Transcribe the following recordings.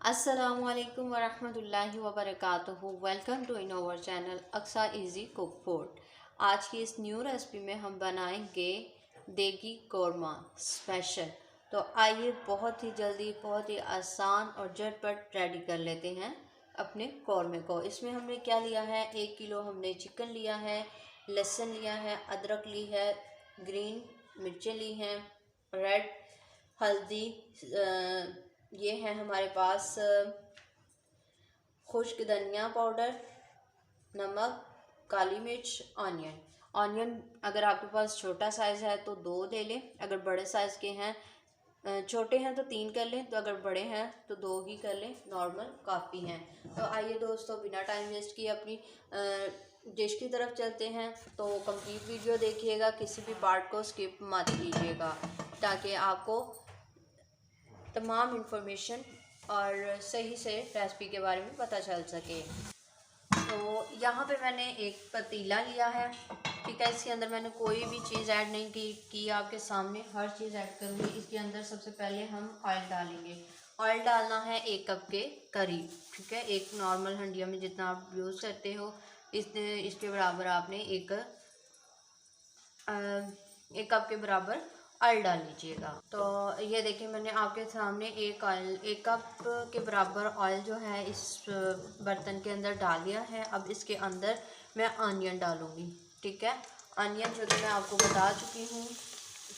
अस्सलामुअलैकुम वरहमतुल्लाहि वबरकातुहू। Welcome to in our channel Aqsa easy cook food. आज की इस न्यू रेसिपी में हम बनाएंगे देगी कौरमा स्पेशल। तो आइए बहुत ही जल्दी, बहुत ही आसान और झटपट रेडी कर लेते हैं अपने कौरमे को। इसमें हमने क्या लिया है, 1 किलो हमने चिकन लिया है, लहसुन लिया है, अदरक ली है, ग्रीन मिर्चें ली हैं, रेड हल्दी, ये है हमारे पास खुश्क धनिया पाउडर, नमक, काली मिर्च, ऑनियन अगर आपके पास छोटा साइज़ है तो 2 ले लें, अगर बड़े साइज़ के हैं, छोटे हैं तो 3 कर लें, तो अगर बड़े हैं तो 2 ही कर लें, नॉर्मल काफ़ी हैं। तो आइए दोस्तों, बिना टाइम वेस्ट किए अपनी डिश की तरफ चलते हैं। तो कंप्लीट वीडियो देखिएगा, किसी भी पार्ट को स्किप मत कीजिएगा ताकि आपको तमाम इन्फॉर्मेशन और सही से रेसिपी के बारे में पता चल सके। तो यहाँ पे मैंने एक पतीला लिया है, ठीक है। इसके अंदर मैंने कोई भी चीज़ ऐड नहीं की आपके सामने हर चीज़ ऐड करूँगी। इसके अंदर सबसे पहले हम ऑयल डालेंगे। ऑयल डालना है 1 कप के करीब, ठीक है। एक नॉर्मल हंडिया में जितना आप यूज़ करते हो इसके बराबर आपने एक कप के बराबर ऑयल डाल लीजिएगा। तो ये देखिए, मैंने आपके सामने 1 कप के बराबर ऑयल जो है इस बर्तन के अंदर डाल लिया है। अब इसके अंदर मैं ऑनियन डालूँगी, ठीक है। ऑनियन जो कि मैं आपको बता चुकी हूँ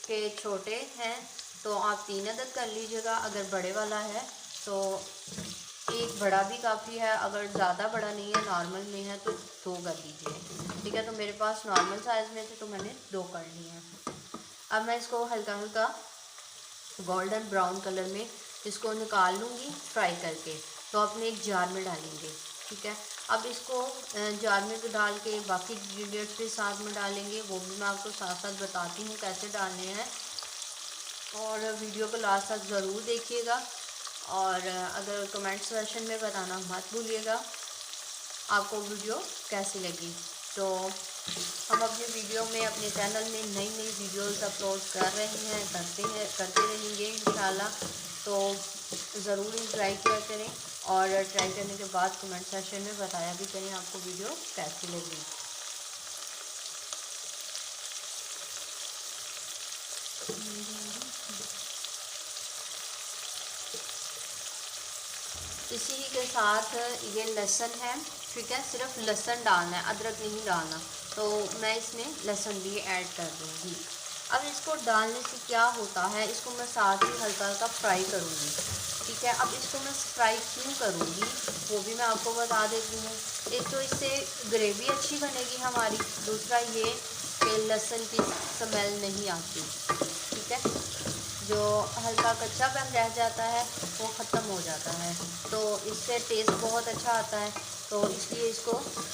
कि छोटे हैं तो आप 3 अदद कर लीजिएगा, अगर बड़े वाला है तो एक बड़ा भी काफ़ी है, अगर ज़्यादा बड़ा नहीं है, नॉर्मल में है तो 2 कर लीजिए, ठीक है। तो मेरे पास नॉर्मल साइज़ में थे तो मैंने 2 कर लिए हैं। अब मैं इसको हल्का हल्का गोल्डन ब्राउन कलर में इसको निकाल लूँगी फ्राई करके। तो अपने एक जार में डालेंगे, ठीक है। अब इसको जार में डाल के बाकी इंग्रेडिएंट्स भी साथ में डालेंगे, वो भी मैं आपको साथ साथ बताती हूँ कैसे डालने हैं। और वीडियो को लास्ट तक ज़रूर देखिएगा, और अगर कमेंट सेक्शन में बताना मत भूलिएगा आपको वीडियो कैसी लगी। तो हम अपने वीडियो में, अपने चैनल में नई नई वीडियोस अपलोड कर रहे हैं, करते रहेंगे इंशाल्लाह। तो ज़रूर ट्राई किया करें, और ट्राई करने के बाद कमेंट सेक्शन में बताया भी करें आपको वीडियो कैसी लगी। इसी के साथ ये लहसुन है, ठीक है। सिर्फ लहसुन डालना है, अदरक नहीं डालना। तो मैं इसमें लहसुन भी ऐड कर दूँगी। अब इसको डालने से क्या होता है, इसको मैं साथ ही हल्का हल्का फ्राई करूँगी, ठीक है। अब इसको मैं फ्राई क्यों करूँगी वो भी मैं आपको बता देती हूँ। एक तो इससे ग्रेवी अच्छी बनेगी हमारी, दूसरा ये कि लहसुन की स्मेल नहीं आती, ठीक है। जो हल्का कच्चापन रह जाता है वो ख़त्म हो जाता है, तो इससे टेस्ट बहुत अच्छा आता है। तो इसलिए इसको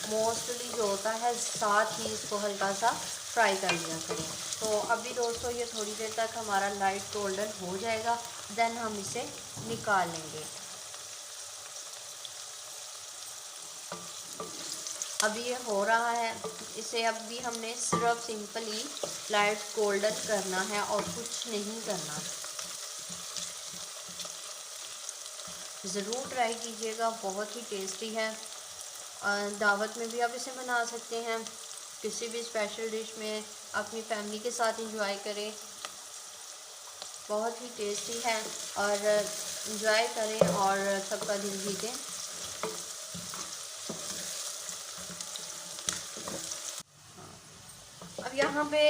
मोस्टली जो होता है साथ ही इसको हल्का सा फ्राई कर लिया करें। तो अभी दोस्तों ये थोड़ी देर तक हमारा लाइट गोल्डन हो जाएगा, देन हम इसे निकाल लेंगे। अभी ये हो रहा है, इसे अब भी हमने सिर्फ सिंपली लाइट गोल्डन करना है और कुछ नहीं करना। ज़रूर ट्राई कीजिएगा, बहुत ही टेस्टी है। दावत में भी आप इसे बना सकते हैं, किसी भी स्पेशल डिश में अपनी फैमिली के साथ एंजॉय करें। बहुत ही टेस्टी है, और एंजॉय करें और सबका दिल जीतें। अब यहाँ पे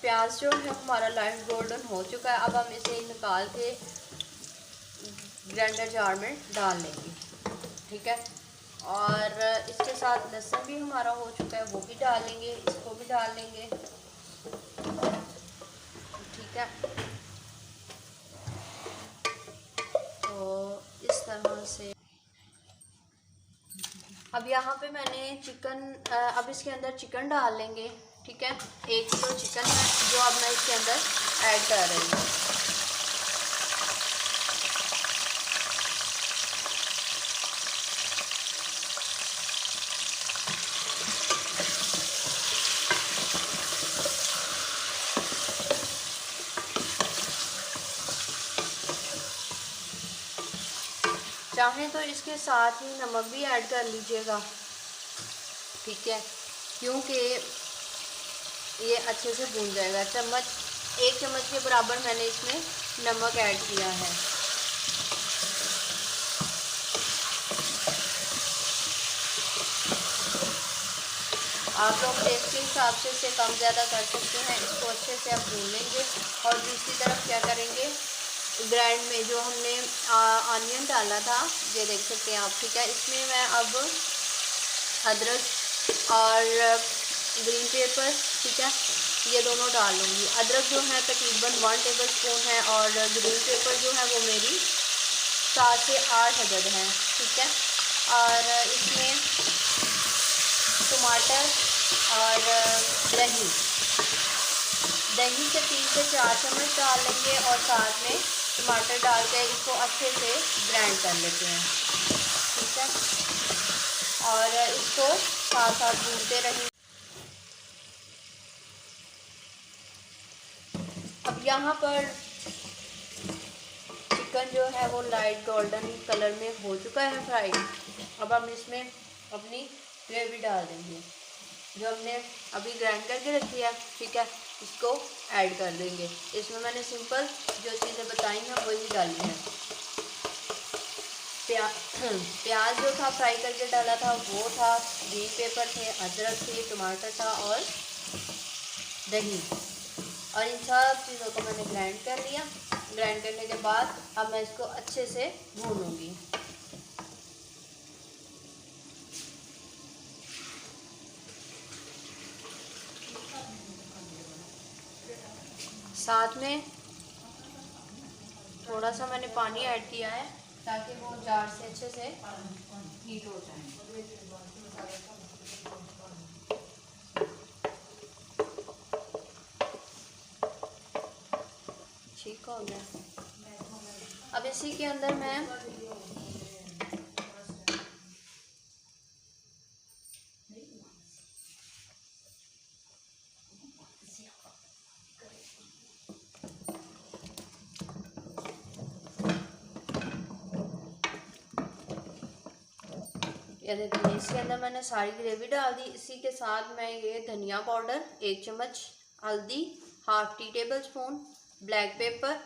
प्याज जो है हमारा लाइट गोल्डन हो चुका है। अब हम इसे निकाल के ग्राइंडर जार में डाल लेंगे, ठीक है। और इसके साथ लहसुन भी हमारा हो चुका है, वो भी डाल लेंगे, इसको भी डाल लेंगे, ठीक है। तो इस तरह से अब यहाँ पे मैंने चिकन, अब इसके अंदर चिकन डाल लेंगे, ठीक है। 1 किलो चिकन है जो अब मैं इसके अंदर ऐड कर रही हूँ। चाहें तो इसके साथ ही नमक भी ऐड कर लीजिएगा, ठीक है, क्योंकि ये अच्छे से भून जाएगा। एक चम्मच के बराबर मैंने इसमें नमक ऐड किया है। आप लोग टेस्ट के हिसाब से इसे कम ज़्यादा कर सकते हैं। इसको अच्छे से आप भून लेंगे और दूसरी तरफ क्या करेंगे, ग्राइंड में जो हमने ऑनियन डाला था, ये देख सकते हैं आप, ठीक है। इसमें मैं अब अदरक और ग्रीन पेपर, ठीक है, ये दोनों डाल लूँगी। अदरक जो है तकरीबन 1 टेबल स्पून है और ग्रीन पेपर जो है वो मेरी 7 से 8 अदद हैं, ठीक है। और इसमें टमाटर और दही से 3 से 4 चम्मच डाल लेंगे और साथ में टमाटर डाल के इसको अच्छे से ग्राइंड कर लेते हैं, ठीक है। और इसको साथ साथ भूनते रहेंगे। अब यहाँ पर चिकन जो है वो लाइट गोल्डन कलर में हो चुका है फ्राई। अब हम इसमें अपनी ग्रेवी डाल देंगे जो हमने अभी ग्राइंड करके रखी है, ठीक है। इसको ऐड कर देंगे। इसमें मैंने सिंपल जो चीज़ें बताई हैं वही डाली हैं। प्याज जो था फ्राई करके डाला था वो था, ग्रीन पेपर थे, अदरक थे, टमाटर था और दही, और इन सब चीज़ों को मैंने ग्राइंड कर लिया। ग्राइंड करने के बाद अब मैं इसको अच्छे से भूनूंगी। साथ में थोड़ा सा मैंने पानी ऐड किया है ताकि वो जार से अच्छे से हीट हो जाए। ठीक हो गया। अब इसी के अंदर मैं ये देखिए, इसके अंदर मैंने सारी ग्रेवी डाल दी। इसी के साथ मैं ये धनिया पाउडर 1 चम्मच, हल्दी 1/2 tea table spoon, black pepper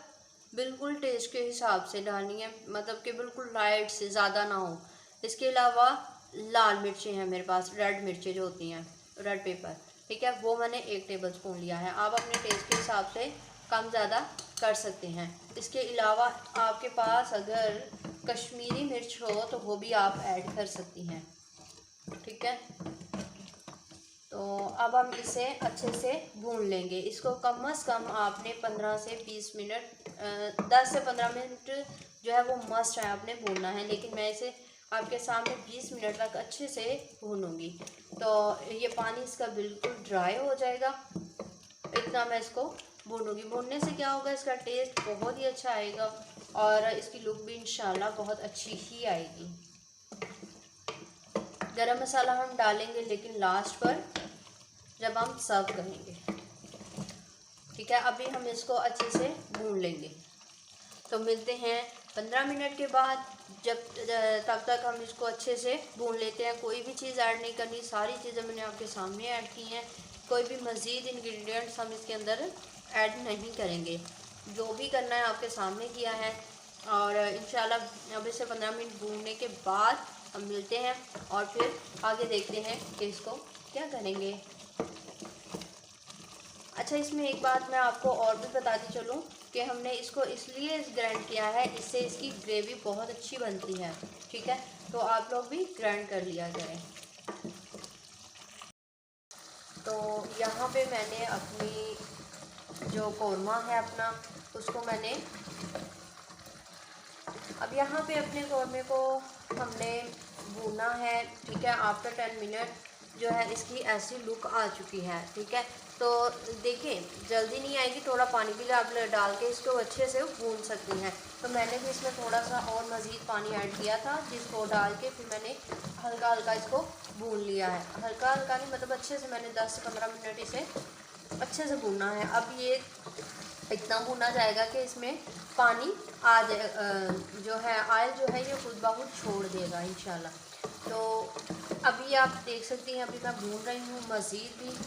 बिल्कुल टेस्ट के हिसाब से डालनी है, मतलब कि बिल्कुल लाइट से, ज़्यादा ना हो। इसके अलावा लाल मिर्चें हैं मेरे पास, रेड मिर्चें जो होती हैं, रेड पेपर, ठीक है, वो मैंने 1 टेबल स्पून लिया है। आप अपने टेस्ट के हिसाब से कम ज़्यादा कर सकते हैं। इसके अलावा आपके पास अगर कश्मीरी मिर्च हो तो वो भी आप ऐड कर सकती हैं, ठीक है। तो अब हम इसे अच्छे से भून लेंगे। इसको कम से कम आपने 15 से 20 मिनट 10 से 15 मिनट जो है वो मस्ट है, आपने भूनना है। लेकिन मैं इसे आपके सामने 20 मिनट तक अच्छे से भूनूंगी। तो ये पानी इसका बिल्कुल ड्राई हो जाएगा, इतना मैं इसको भूनूंगी। भूनने से क्या होगा, इसका टेस्ट बहुत ही अच्छा आएगा और इसकी लुक भी इंशाल्लाह बहुत अच्छी ही आएगी। गरम मसाला हम डालेंगे लेकिन लास्ट पर जब हम सर्व करेंगे, ठीक है। अभी हम इसको अच्छे से भून लेंगे। तो मिलते हैं 15 मिनट के बाद। तब तक हम इसको अच्छे से भून लेते हैं। कोई भी चीज़ ऐड नहीं करनी, सारी चीज़ें मैंने आपके सामने ऐड की हैं। कोई भी मज़ीद इंग्रेडिएंट्स हम इसके अंदर ऐड नहीं करेंगे। जो भी करना है आपके सामने किया है। और इंशाल्लाह अभी से 15 मिनट भूनने के बाद हम मिलते हैं और फिर आगे देखते हैं कि इसको क्या करेंगे। अच्छा, इसमें एक बात मैं आपको और भी बताती चलूँ कि हमने इसको इसलिए ग्राइंड किया है, इससे इसकी ग्रेवी बहुत अच्छी बनती है, ठीक है। तो आप लोग भी ग्राइंड कर लिया जाए। तो यहाँ पे मैंने अपनी जो कौरमा है अपना, उसको मैंने अब यहाँ पे अपने कौरमे को हमने भूना है, ठीक है। आफ्टर 10 मिनट जो है इसकी ऐसी लुक आ चुकी है, ठीक है। तो देखिए, जल्दी नहीं आएगी, थोड़ा पानी भी आप डाल के इसको अच्छे से भून सकती हैं। तो मैंने भी इसमें थोड़ा सा और मज़ीद पानी ऐड किया था, जिसको डाल के फिर मैंने हल्का हल्का इसको भून लिया है। हल्का हल्का नहीं, मतलब अच्छे से मैंने 10 से 15 मिनट इसे अच्छे से भूनना है। अब ये इतना भुना जाएगा कि इसमें पानी आ जाए, जो है ऑयल जो है ये खुद ब खुद छोड़ देगा इंशाल्लाह। तो अभी आप देख सकती हैं, अभी मैं भून रही हूँ मज़ीद भी,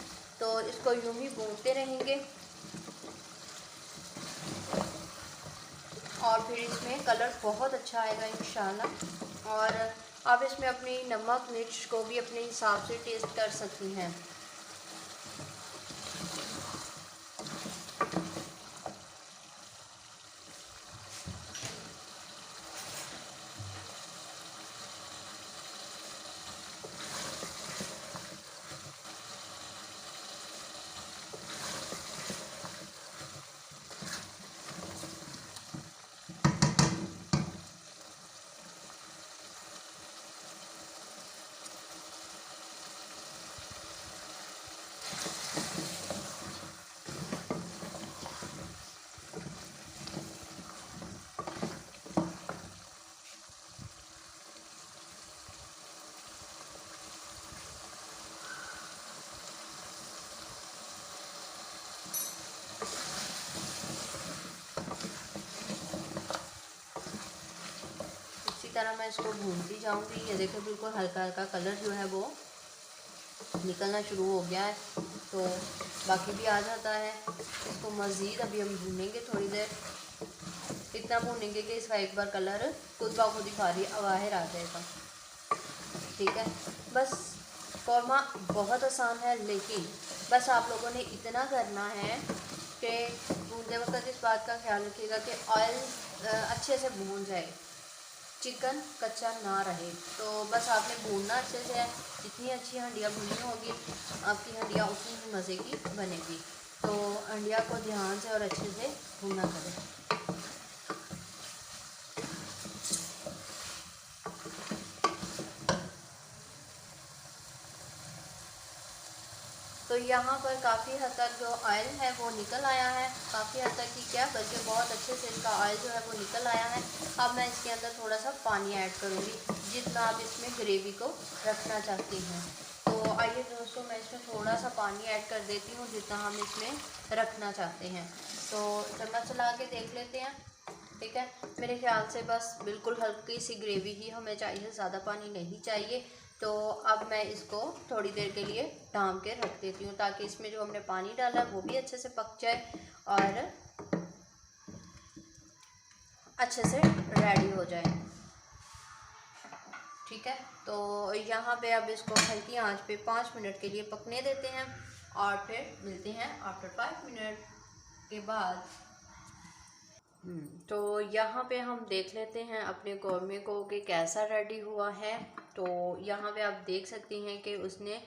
तो इसको यूँ ही भूनते रहेंगे और फिर इसमें कलर बहुत अच्छा आएगा इंशाल्लाह। और आप इसमें अपनी नमक मिर्च को भी अपने हिसाब से टेस्ट कर सकती हैं। इसी तरह मैं इसको भूनती जाऊंगी। ये देखो बिल्कुल हल्का हल्का कलर जो है वो निकलना शुरू हो गया है, तो बाकी भी आ जाता है। इसको मज़ीद अभी हम भूनेंगे थोड़ी देर, इतना भूनेंगे कि इसका एक बार कलर खुद ब खुद ही बाहर आ जाएगा। ठीक है, बस कौरमा बहुत आसान है, लेकिन बस आप लोगों ने इतना करना है कि भूनते वक्त इस बात का ख्याल रखिएगा कि ऑयल अच्छे से भून जाए, चिकन कच्चा ना रहे। तो बस आपने भूनना अच्छे से है। जितनी अच्छी हंडिया भुनी होगी आपकी हंडिया उतनी ही मज़े की बनेगी। तो हंडिया को ध्यान से और अच्छे से भूना करें। तो यहाँ पर काफ़ी हद तक जो ऑयल है वो निकल आया है, काफ़ी हद तक ही क्या बल्कि बहुत अच्छे से इसका ऑयल जो है वो निकल आया है। अब मैं इसके अंदर थोड़ा सा पानी ऐड करूँगी, जितना आप इसमें ग्रेवी को रखना चाहती हैं। तो आइए दोस्तों, मैं इसमें थोड़ा सा पानी ऐड कर देती हूँ जितना हम इसमें रखना चाहते हैं। तो चम्मच चला के देख लेते हैं। ठीक है, मेरे ख्याल से बस बिल्कुल हल्की सी ग्रेवी ही हमें चाहिए, ज़्यादा पानी नहीं चाहिए। तो अब मैं इसको थोड़ी देर के लिए ढाँप के रख देती हूँ, ताकि इसमें जो हमने पानी डाला है वो भी अच्छे से पक जाए और अच्छे से रेडी हो जाए। ठीक है, तो यहाँ पे अब इसको हल्की आंच पे 5 मिनट के लिए पकने देते हैं और फिर मिलते हैं आफ्टर 5 मिनट के बाद। तो यहाँ पे हम देख लेते हैं अपने कौरमे को कि कैसा रेडी हुआ है। तो यहाँ पे आप देख सकती हैं कि उसने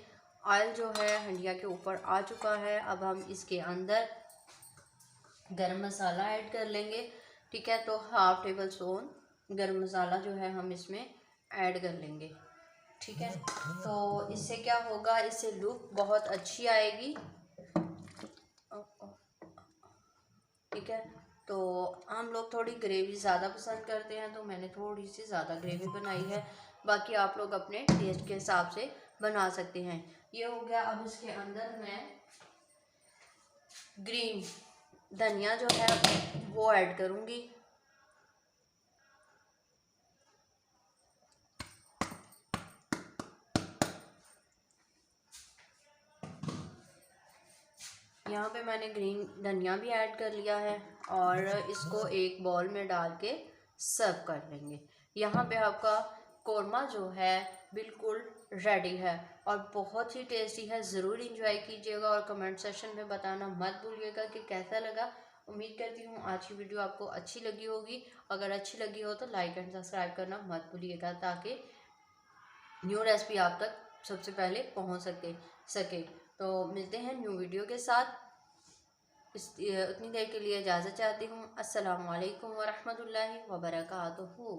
ऑयल जो है हंडिया के ऊपर आ चुका है। अब हम इसके अंदर गरम मसाला ऐड कर लेंगे। ठीक है, तो हाफ़ टेबल स्पून गरम मसाला जो है हम इसमें ऐड कर लेंगे। ठीक है, तो इससे क्या होगा, इससे लुक बहुत अच्छी आएगी। ठीक है, तो हम लोग थोड़ी ग्रेवी ज़्यादा पसंद करते हैं, तो मैंने थोड़ी सी ज़्यादा ग्रेवी बनाई है। बाकी आप लोग अपने टेस्ट के हिसाब से बना सकते हैं। ये हो गया। अब इसके अंदर मैं ग्रीन धनिया जो है वो ऐड करूँगी। यहाँ पे मैंने ग्रीन धनिया भी ऐड कर लिया है और इसको एक बाउल में डाल के सर्व कर लेंगे। यहाँ पे आपका कौरमा जो है बिल्कुल रेडी है और बहुत ही टेस्टी है। ज़रूर इंजॉय कीजिएगा और कमेंट सेक्शन में बताना मत भूलिएगा कि कैसा लगा। उम्मीद करती हूँ आज की वीडियो आपको अच्छी लगी होगी। अगर अच्छी लगी हो तो लाइक एंड सब्सक्राइब करना मत भूलिएगा, ताकि न्यू रेसिपी आप तक सबसे पहले पहुँच सके। तो मिलते हैं न्यू वीडियो के साथ। उतनी देर के लिए इजाज़त चाहती हूँ। अस्सलामु अलैकुम वरहमतुल्लाहि वबरकातुहू।